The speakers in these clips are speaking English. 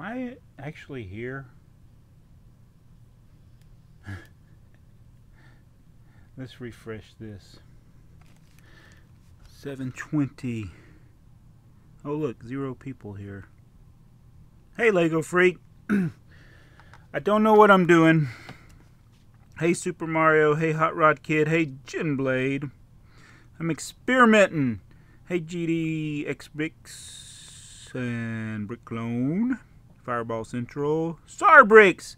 I actually here? Let's refresh this. 720. Oh look, 0 people here. Hey Lego Freak. I don't know what I'm doing. Hey Super Mario. Hey Hot Rod Kid. Hey Genblade. I'm experimenting. Hey GDXBricks and Bricklone. Fireball Central. Tsarbricks.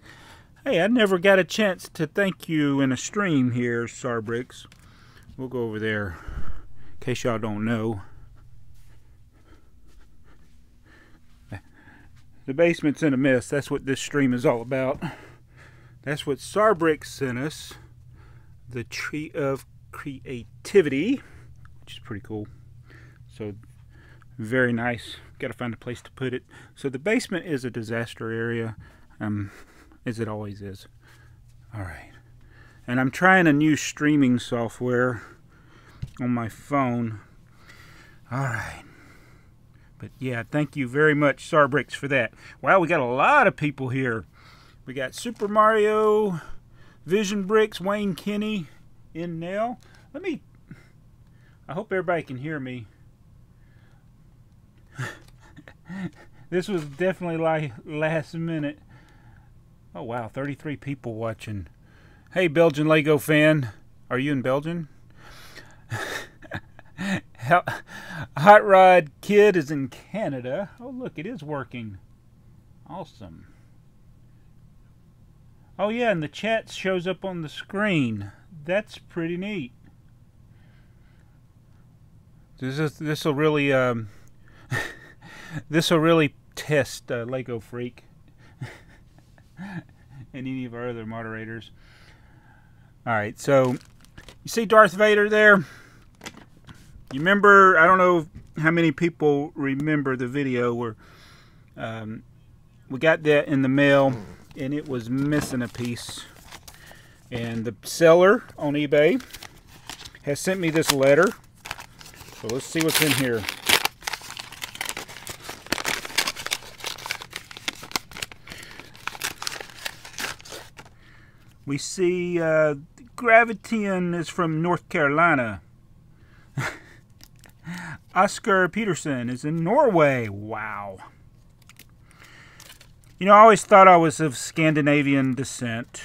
Hey, I never got a chance to thank you in a stream here, Tsarbricks. We'll go over there in case y'all don't know. The basement's in a mess. That's what this stream is all about. That's what Tsarbricks sent us. The Tree of Creativity, which is pretty cool. So, very nice. Got to find a place to put it. So the basement is a disaster area. As it always is. Alright. And I'm trying a new streaming software on my phone. Alright. But yeah, thank you very much, Tsarbricks, for that. Wow, we got a lot of people here. We got Super Mario, Vision Bricks, Wayne Kenny, in now. I hope everybody can hear me. This was definitely like last minute. Oh wow, 33 people watching. Hey Belgian Lego fan. Are you in Belgium? Hot Rod Kid is in Canada. Oh look, it is working. Awesome. Oh yeah, and the chat shows up on the screen. That's pretty neat. This will really this will really test Lego Freak. And any of our other moderators. Alright, so you see Darth Vader there? You remember, I don't know how many people remember the video where we got that in the mail and it was missing a piece. And the seller on eBay has sent me this letter. So let's see what's in here. We see Gravitian is from North Carolina. Oscar Peterson is in Norway. Wow. You know, I always thought I was of Scandinavian descent.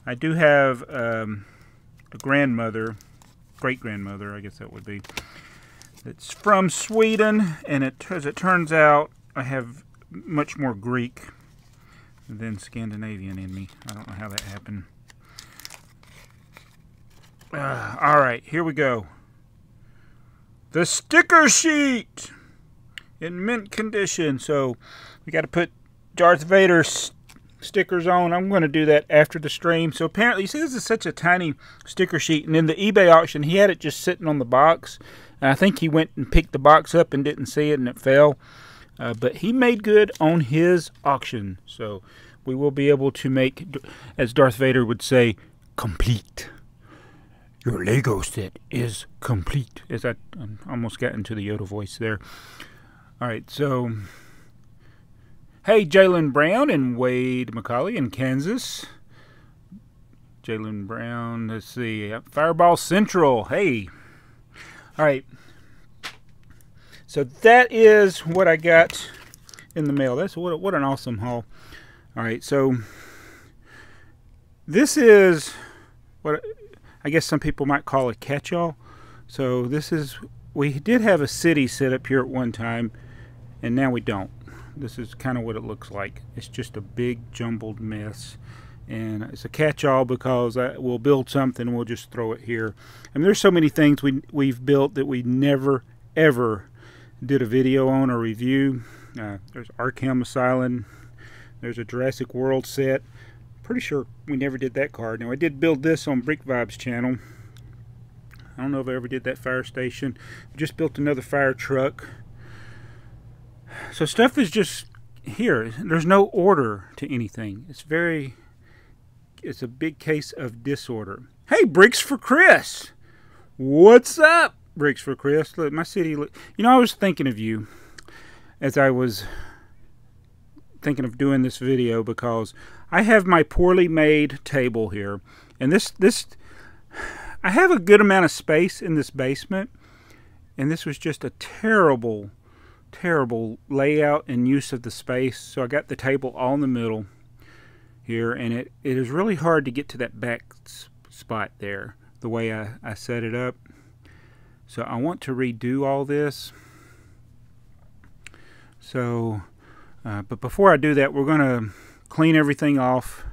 I do have a grandmother, great-grandmother, I guess that would be. It's from Sweden, and as it turns out, I have much more Greek than Scandinavian in me. I don't know how that happened. Alright, here we go. The sticker sheet in mint condition. So we got to put Darth Vader stickers on. I'm going to do that after the stream. So apparently, you see, this is such a tiny sticker sheet. And in the eBay auction, he had it just sitting on the box. And I think he went and picked the box up and didn't see it and it fell. But he made good on his auction. So we will be able to make, as Darth Vader would say, complete. Your Lego set is complete. As I almost got into the Yoda voice there. Alright, so hey, Jalen Brown and Wade McCauley in Kansas. Jalen Brown, let's see. Fireball Central. Hey. Alright. So that is what I got in the mail. That's what an awesome haul. Alright, so this is what I guess some people might call a catch-all. So this is, we did have a city set up here at one time, and now we don't. This is kind of what it looks like. It's just a big jumbled mess. And it's a catch-all because we'll build something and we'll just throw it here. I mean, there's so many things we've built that we never, ever did a video on or review. There's Arkham Asylum. There's a Jurassic World set. Pretty sure we never did that card. Now, I did build this on Brick Vibes channel. I don't know if I ever did that fire station. I just built another fire truck. So stuff is just here. There's no order to anything. It's a big case of disorder. Hey, Bricks for Chris. What's up, Bricks for Chris? Look, my city. You know, I was thinking of you as I was thinking of doing this video because I have my poorly made table here, and I have a good amount of space in this basement, and this was just a terrible layout and use of the space. So I got the table all in the middle here, and it is really hard to get to that back spot there the way I set it up. So I want to redo all this. So but before I do that, we're going to clean everything off,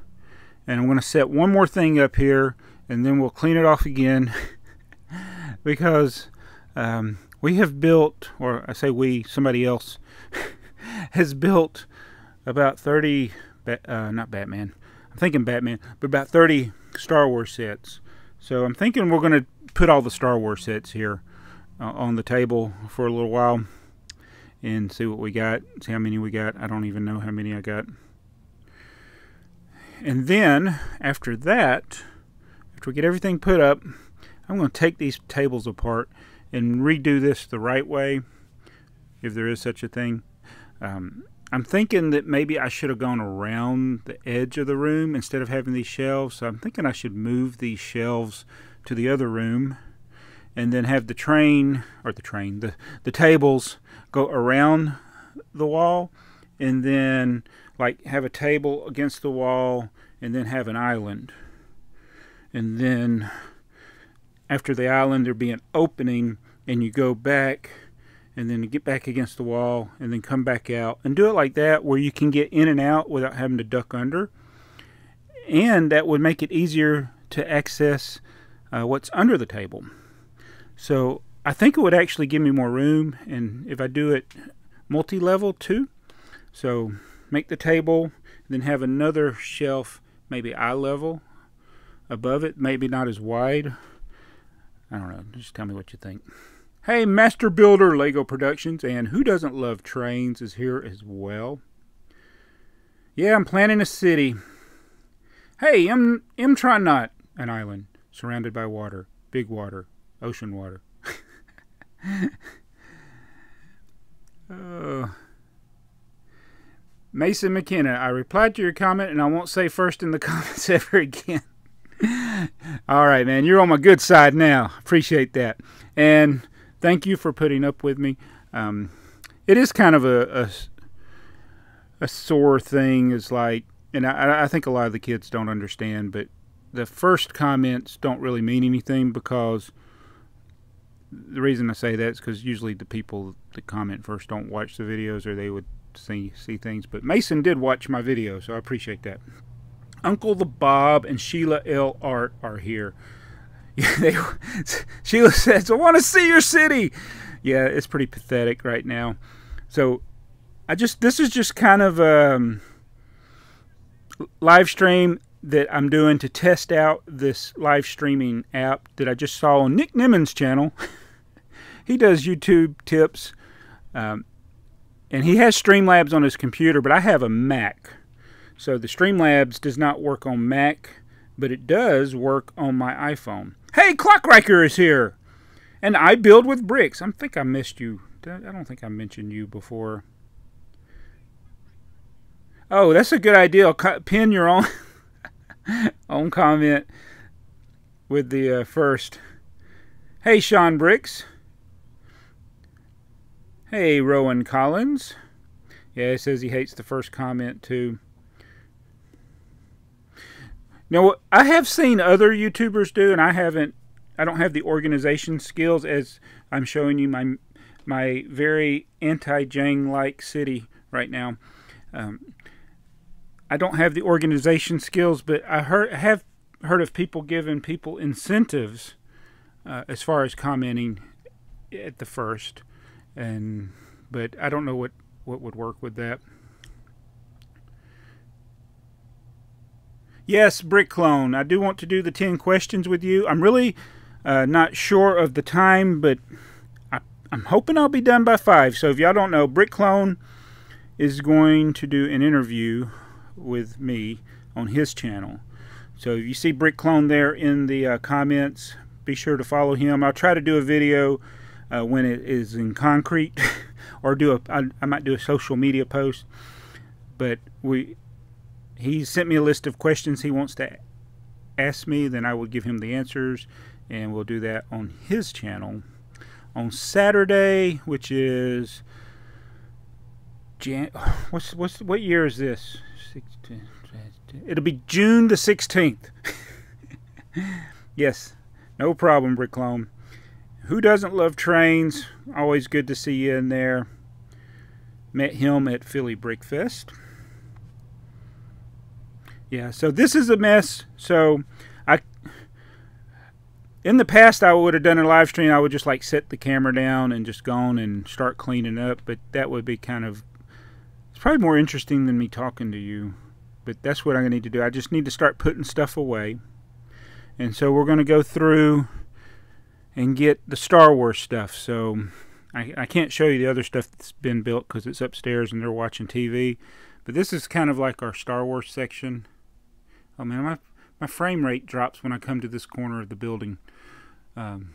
and I'm going to set one more thing up here, and then we'll clean it off again because we have built, or I say we, somebody else has built about 30, not Batman, I'm thinking Batman, but about 30 Star Wars sets. So I'm thinking we're going to put all the Star Wars sets here on the table for a little while and see what we got, see how many we got. I don't even know how many I got. And then after that, after we get everything put up, I'm going to take these tables apart and redo this the right way, if there is such a thing. I'm thinking that maybe I should have gone around the edge of the room instead of having these shelves. So I'm thinking I should move these shelves to the other room and then have the tables go around the wall, and then like have a table against the wall and then have an island. And then after the island there'd be an opening, and you go back and then get back against the wall and then come back out, and do it like that where you can get in and out without having to duck under. And that would make it easier to access what's under the table. So I think it would actually give me more room, and if I do it multi-level too. So make the table, then have another shelf, maybe eye level above it, maybe not as wide. I don't know, just tell me what you think. Hey, Master Builder Lego Productions, and Who Doesn't Love Trains is here as well. Yeah, I'm planning a city. Hey, M-Tron not an island surrounded by water, big water, ocean water. Mason McKenna, I replied to your comment, and I won't say first in the comments ever again. All right, man, you're on my good side now. Appreciate that, and thank you for putting up with me. It is kind of a sore thing. Is like, and I think a lot of the kids don't understand, but the first comments don't really mean anything, because the reason I say that is because usually the people that comment first don't watch the videos, or they would see things. But Mason did watch my video, so I appreciate that. Uncle the Bob and Sheila L. Art are here. Sheila says, I want to see your city. Yeah, it's pretty pathetic right now. So this is just kind of a live stream that I'm doing to test out this live streaming app that I just saw on Nick Nimon's channel. He does YouTube tips, and he has Streamlabs on his computer, but I have a Mac. So the Streamlabs does not work on Mac, but it does work on my iPhone. Hey, Clockriker is here! And I build with bricks. I think I missed you. I don't think I mentioned you before. Oh, that's a good idea. Pin your own own comment with the first. Hey, Sean Bricks. Hey, Rowan Collins. Yeah, he says he hates the first comment too. Now, I have seen other YouTubers do, and I don't have the organization skills, as I'm showing you my very anti-Jang-like city right now. I don't have the organization skills, but I have heard of people giving people incentives as far as commenting at the first, but I don't know what would work with that. Yes, Brick Clone, I do want to do the 10 questions with you. I'm really not sure of the time, but I'm hoping I'll be done by 5. So if y'all don't know, Brick Clone is going to do an interview with me on his channel. So if you see Brick Clone there in the comments, be sure to follow him. I'll try to do a video when it is in concrete, or I might do a social media post. but he sent me a list of questions he wants to ask me. Then I will give him the answers, and we'll do that on his channel on Saturday, which is what year is this? It'll be June the 16th. Yes, no problem, Bricklone. Who doesn't love trains? Always good to see you in there. Met him at Philly Brick Fest. Yeah, so this is a mess. So in the past, I would have done a live stream. I would just like set the camera down and just go on and start cleaning up. But that would be kind of, it's probably more interesting than me talking to you. But that's what I need to do. I just need to start putting stuff away. And so we're going to go through and get the Star Wars stuff. So I can't show you the other stuff that's been built because it's upstairs and they're watching TV. But this is kind of like our Star Wars section. Oh man, my frame rate drops when I come to this corner of the building. Some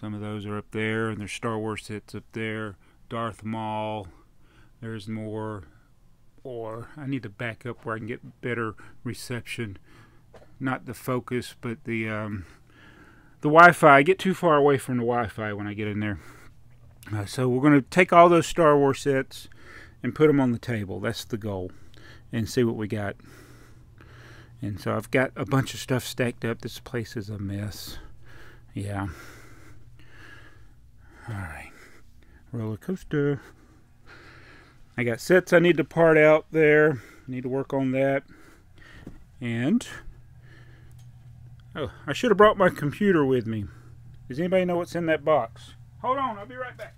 of those are up there, and there's Star Wars sets up there. Darth Maul. There's more. Or I need to back up where I can get better reception. Not the focus, but the Wi-Fi. I get too far away from the Wi-Fi when I get in there. So we're going to take all those Star Wars sets and put them on the table. That's the goal. And see what we got. And so I've got a bunch of stuff stacked up. This place is a mess. Yeah. Alright. Roller coaster. I got sets I need to part out there. I need to work on that. And oh, I should have brought my computer with me. Does anybody know what's in that box? Hold on, I'll be right back.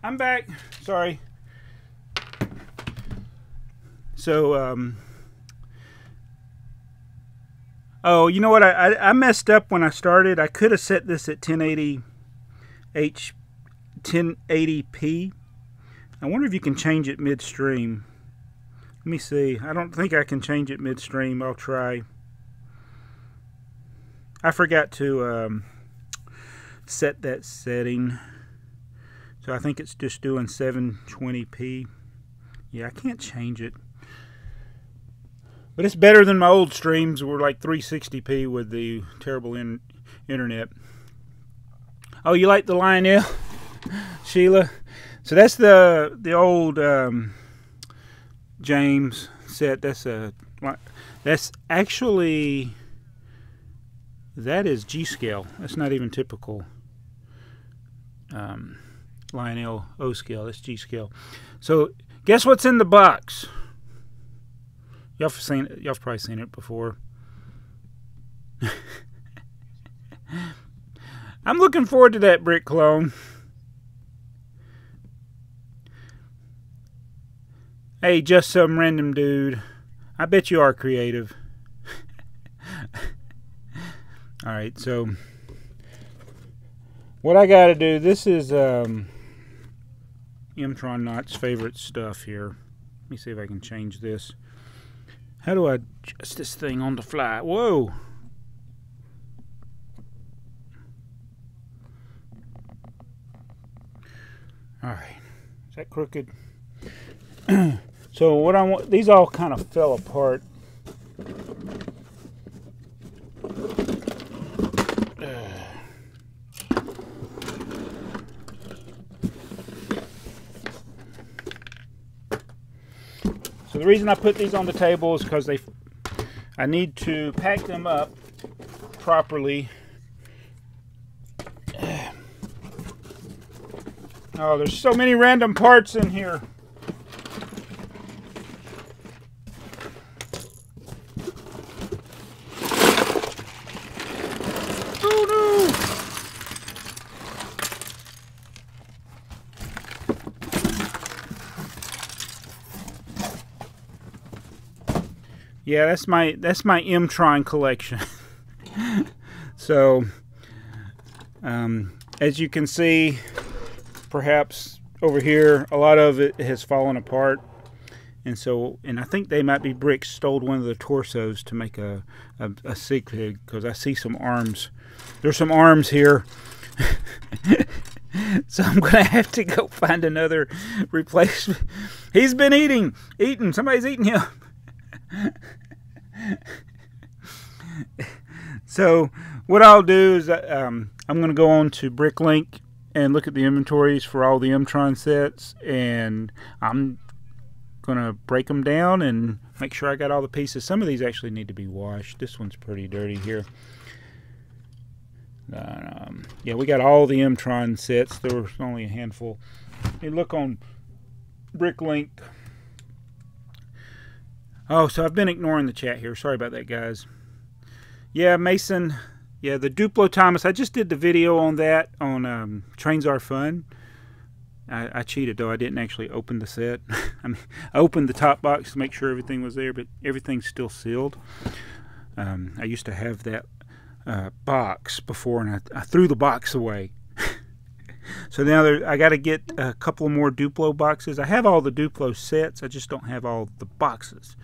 I'm back. Sorry. So, oh, you know what? I messed up when I started. I could have set this at 1080p. I wonder if you can change it midstream. Let me see. I don't think I can change it midstream. I'll try. I forgot to set that setting. So I think it's just doing 720p. Yeah, I can't change it. But it's better than my old streams. Were like 360p with the terrible internet. Oh, you like the Lionel, Sheila? So that's the old James set. That's actually, that is G scale. That's not even typical Lionel O scale. That's G scale. So guess what's in the box? Y'all probably seen it before. I'm looking forward to that brick clone. Hey, just some random dude. I bet you are creative. Alright, so what I gotta do, this is M-Tron Knot's favorite stuff here. Let me see if I can change this. How do I adjust this thing on the fly? Whoa! Alright, is that crooked? So what I want, these all kind of fell apart. So the reason I put these on the table is because I need to pack them up properly. Oh, there's so many random parts in here. Oh no! Yeah, that's my M-Tron collection. So, as you can see, perhaps over here, a lot of it has fallen apart, And so, and I think TheyMightBeBricks stole one of the torsos to make a sig pig, because I see some arms. There's some arms here. So I'm going to have to go find another replacement. He's been eating. Somebody's eating him. So what I'll do is I'm going to go on to Bricklink and look at the inventories for all the M-Tron sets, and I'm going to break them down and make sure I got all the pieces. Some of these actually need to be washed. This one's pretty dirty here. Yeah, we got all the M-Tron sets. There was only a handful. Hey, look on Bricklink. Oh, so I've been ignoring the chat here. Sorry about that, guys. Yeah, Mason. Yeah, the DUPLO Thomas. I just did the video on that on Trains Are Fun. I cheated, though. I didn't actually open the set. I mean, I opened the top box to make sure everything was there, but everything's still sealed. I used to have that box before, and I threw the box away. So now I got to get a couple more DUPLO boxes. I have all the DUPLO sets. I just don't have all the boxes.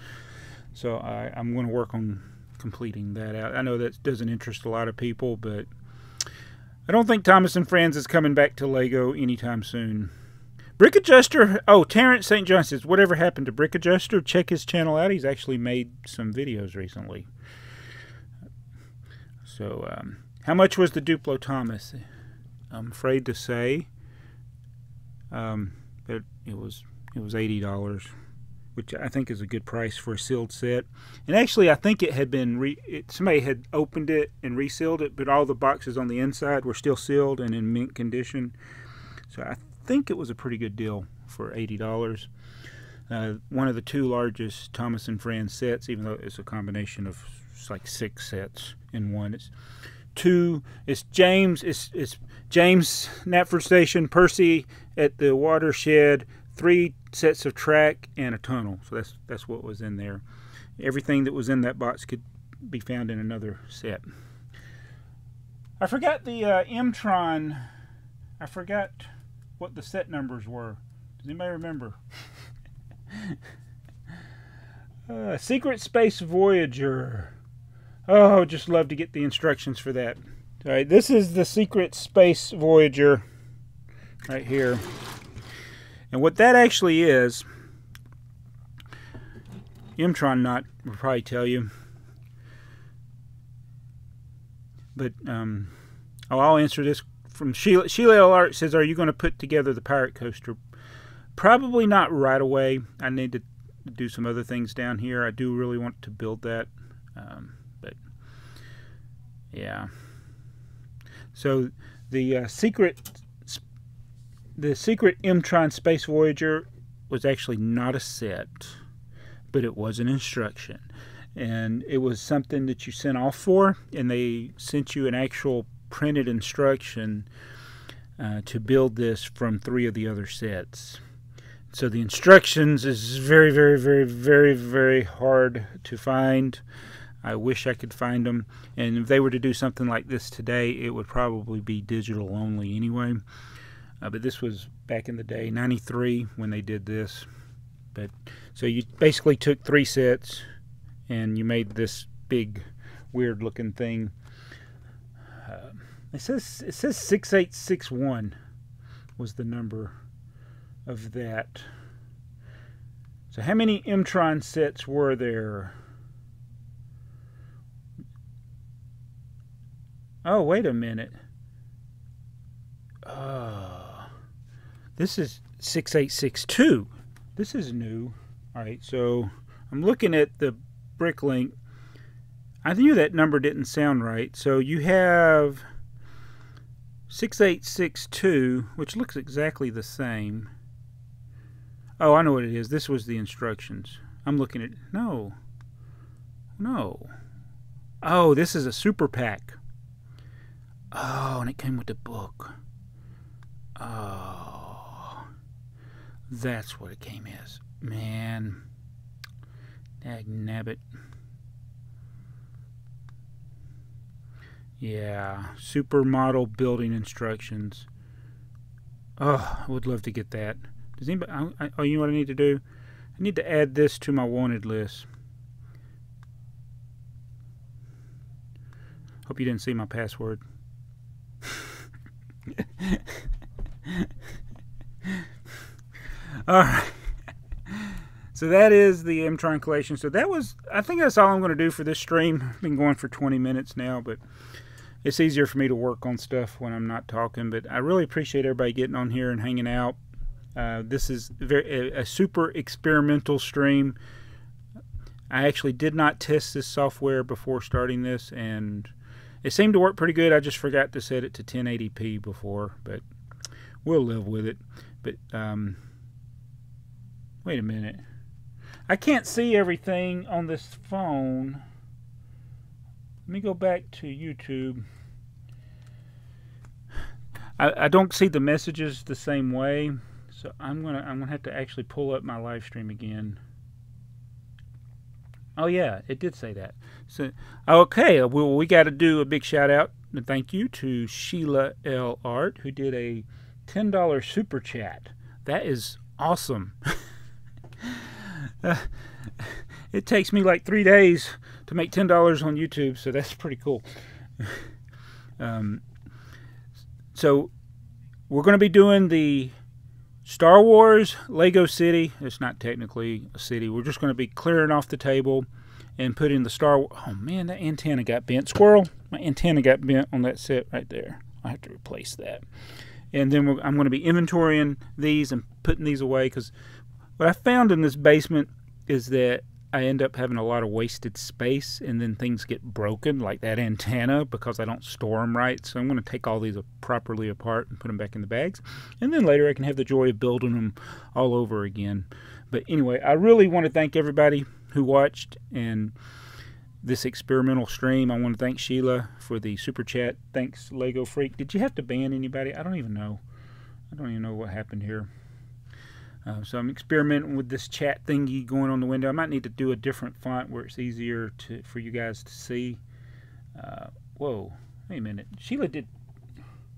So I'm going to work on completing that out. I know that doesn't interest a lot of people, but I don't think Thomas and Friends is coming back to Lego anytime soon. Brick Adjuster. Oh, Terrence St. John says, whatever happened to Brick Adjuster? Check his channel out. He's actually made some videos recently. So, how much was the DUPLO Thomas? I'm afraid to say, but it was $80, which I think is a good price for a sealed set. And actually, I think it had been somebody had opened it and resealed it, but all the boxes on the inside were still sealed and in mint condition. So I think it was a pretty good deal for $80. One of the two largest Thomas and Friends sets, even though it's a combination of like 6 sets in one. It's James, it's James Knapford Station, Percy at the watershed, 3 sets of track and a tunnel. So that's what was in there. Everything that was in that box could be found in another set. I forgot the M-Tron. I forgot what the set numbers were. Does anybody remember? Secret Space Voyager. Oh, just love to get the instructions for that. All right, this is the Secret Space Voyager right here. And what that actually is, M-Tron not will probably tell you. But I'll answer this from Sheila. Sheila Art says, are you going to put together the Pirate Coaster? Probably not right away. I need to do some other things down here. I do really want to build that. But yeah. So the secret M-Tron Space Voyager was actually not a set, but it was an instruction. And it was something that you sent off for, and they sent you an actual printed instruction to build this from 3 of the other sets. So the instructions is very, very, very, very, very hard to find. I wish I could find them. And if they were to do something like this today, it would probably be digital only anyway. But this was back in the day, 93, when they did this. But so you basically took 3 sets and you made this big, weird-looking thing. It says 6861 was the number of that. So how many M-Tron sets were there? Oh, wait a minute. This is 6862. This is new. All right, so I'm looking at the Bricklink. I knew that number didn't sound right. So you have 6862, which looks exactly the same. Oh, I know what it is. This was the instructions. I'm looking at... No. Oh, this is a super pack. Oh, and it came with the book. Oh. That's what it came as. Man. Dagnabbit. Yeah. Supermodel building instructions. Oh, I would love to get that. Does anybody... Oh, you know what I need to do? I need to add this to my wanted list. Hope you didn't see my password. Alright. So that is the M-Tron collection. So that was, I think that's all I'm going to do for this stream. I've been going for 20 minutes now, but it's easier for me to work on stuff when I'm not talking. But I really appreciate everybody getting on here and hanging out. This is a super experimental stream. I actually did not test this software before starting this, and it seemed to work pretty good. I just forgot to set it to 1080p before, but we'll live with it. But wait a minute. I can't see everything on this phone. Let me go back to YouTube. I don't see the messages the same way, so I'm gonna have to actually pull up my live stream again. Oh yeah, it did say that. So okay, well, we got to do a big shout out and thank you to Sheila L. Art, who did a $10 super chat. That is awesome. It takes me like 3 days to make $10 on YouTube, so that's pretty cool. So we're going to be doing the Star Wars Lego City. It's not technically a city. We're just going to be clearing off the table and putting the Star Wars. Oh man, that antenna got bent. Squirrel, my antenna got bent on that set right there. I have to replace that. And then I'm going to be inventorying these and putting these away, because what I found in this basement is that I end up having a lot of wasted space, and then things get broken, like that antenna, because I don't store them right. So I'm going to take all these properly apart and put them back in the bags, and then later I can have the joy of building them all over again. But anyway, I really want to thank everybody who watched and this experimental stream. I want to thank Sheila for the super chat. Thanks, Lego Freak. Did you have to ban anybody? I don't even know. I don't even know what happened here. So I'm experimenting with this chat thingy going on the window. I might need to do a different font where it's easier for you guys to see. Whoa, wait a minute. Sheila did.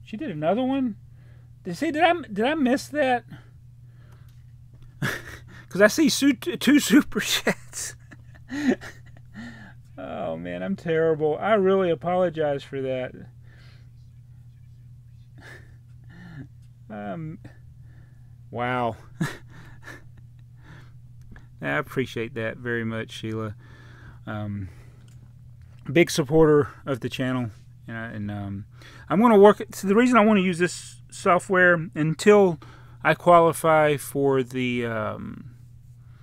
She did another one. Did I miss that? Because I see two super chats. Oh man, I'm terrible. I really apologize for that. Wow. I appreciate that very much, Sheila. Big supporter of the channel. And I'm going to work. So the reason I want to use this software until I qualify for the,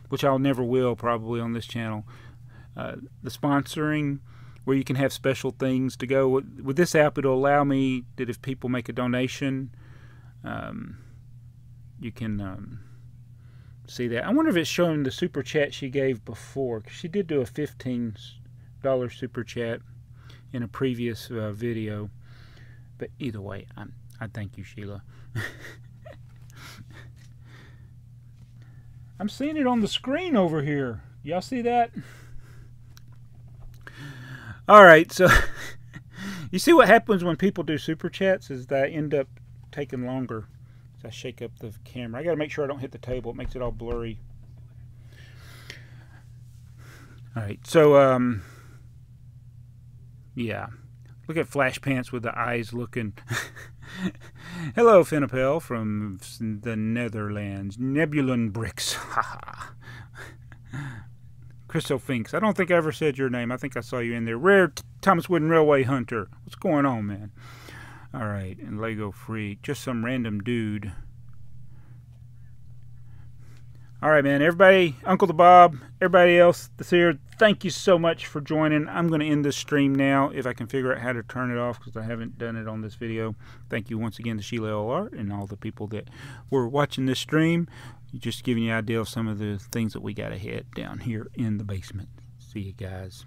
which I'll never will probably on this channel, the sponsoring, where you can have special things to go. With this app, it'll allow me that if people make a donation, you can see that. I wonder if it's showing the super chat she gave before, because she did do a $15 super chat in a previous video. But either way, I thank you, Sheila. I'm seeing it on the screen over here. Y'all see that? Alright, so you see what happens when people do super chats is that I end up taking longer. I shake up the camera. I got to make sure I don't hit the table. It makes it all blurry. All right, so yeah, look at Flash Pants with the eyes looking. Hello, Finnapel from the Netherlands. Nebulan Bricks. Crystal Finks. I don't think I ever said your name. I think I saw you in there. Rare Thomas Wooden Railway Hunter. What's going on, man? Alright, and Lego Freak. Just some random dude. Alright, man. Everybody, Uncle the Bob, everybody else that's here, thank you so much for joining. I'm going to end this stream now if I can figure out how to turn it off, because I haven't done it on this video. Thank you once again to Sheila L. Art and all the people that were watching this stream. Just giving you an idea of some of the things that we got ahead down here in the basement. See you guys.